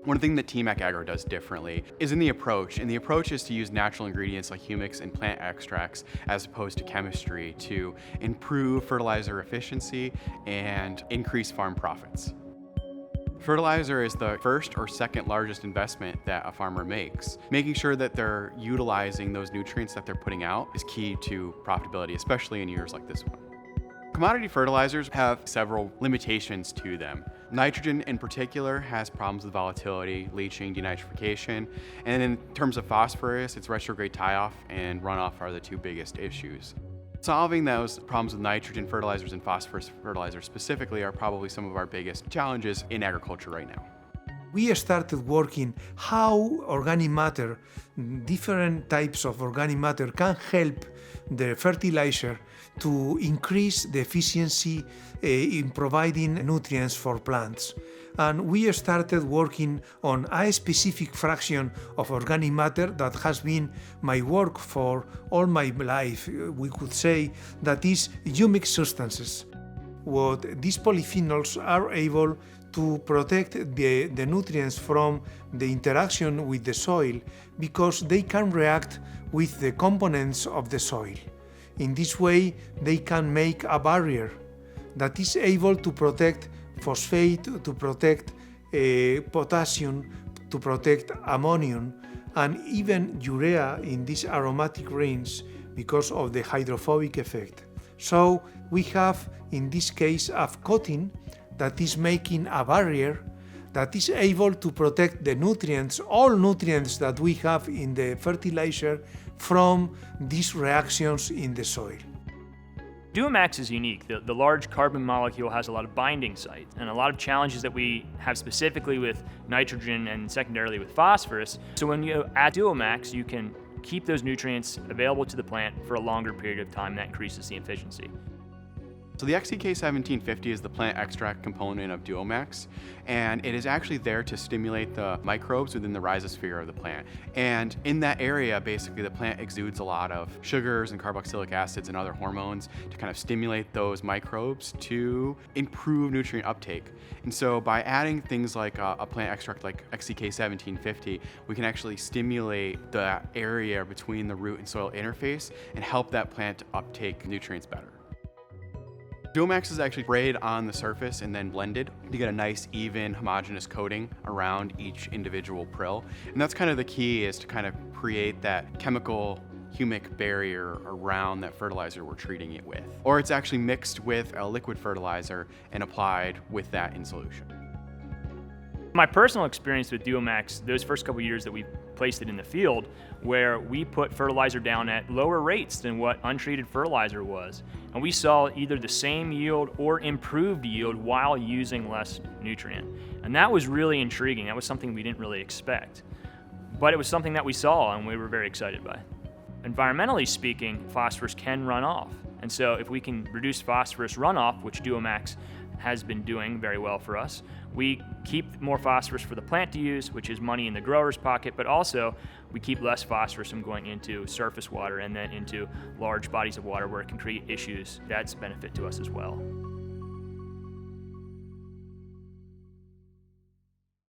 One thing that Timac Agro does differently is in the approach, and the approach is to use natural ingredients like humics and plant extracts as opposed to chemistry to improve fertilizer efficiency and increase farm profits. Fertilizer is the first or second largest investment that a farmer makes. Making sure that they're utilizing those nutrients that they're putting out is key to profitability, especially in years like this one. Commodity fertilizers have several limitations to them. Nitrogen in particular has problems with volatility, leaching, denitrification, and in terms of phosphorus, it's retrograde tie-off and runoff are the two biggest issues. Solving those problems with nitrogen fertilizers and phosphorus fertilizers specifically are probably some of our biggest challenges in agriculture right now. We started working how organic matter, different types of organic matter can help the fertilizer to increase the efficiency in providing nutrients for plants. And we started working on a specific fraction of organic matter that has been my work for all my life. We could say that is humic substances. What these polyphenols are able to protect the nutrients from the interaction with the soil because they can react with the components of the soil. In this way, they can make a barrier that is able to protect phosphate, to protect potassium, to protect ammonium, and even urea in these aromatic rains because of the hydrophobic effect. So we have, in this case, a coating that is making a barrier that is able to protect the nutrients, all nutrients that we have in the fertilizer from these reactions in the soil. Maxx is unique. The large carbon molecule has a lot of binding sites and a lot of challenges that we have specifically with nitrogen and secondarily with phosphorus. So when you add Maxx, you can keep those nutrients available to the plant for a longer period of time. That increases the efficiency. So the XCK1750 is the plant extract component of Maxx, and it is actually there to stimulate the microbes within the rhizosphere of the plant. And in that area, basically, the plant exudes a lot of sugars and carboxylic acids and other hormones to kind of stimulate those microbes to improve nutrient uptake. And so by adding things like a plant extract like XCK1750, we can actually stimulate the area between the root and soil interface and help that plant uptake nutrients better. Maxx is actually sprayed on the surface and then blended to get a nice, even, homogeneous coating around each individual prill. And that's kind of the key, is to kind of create that chemical humic barrier around that fertilizer we're treating it with. Or it's actually mixed with a liquid fertilizer and applied with that in solution. My personal experience with Maxx, those first couple years that we placed it in the field, where we put fertilizer down at lower rates than what untreated fertilizer was. And we saw either the same yield or improved yield while using less nutrient. And that was really intriguing. That was something we didn't really expect. But it was something that we saw and we were very excited by. Environmentally speaking, phosphorus can run off. And so if we can reduce phosphorus runoff, which Maxx has been doing very well for us, we keep more phosphorus for the plant to use, which is money in the grower's pocket, but also we keep less phosphorus from going into surface water and then into large bodies of water where it can create issues. That's a benefit to us as well.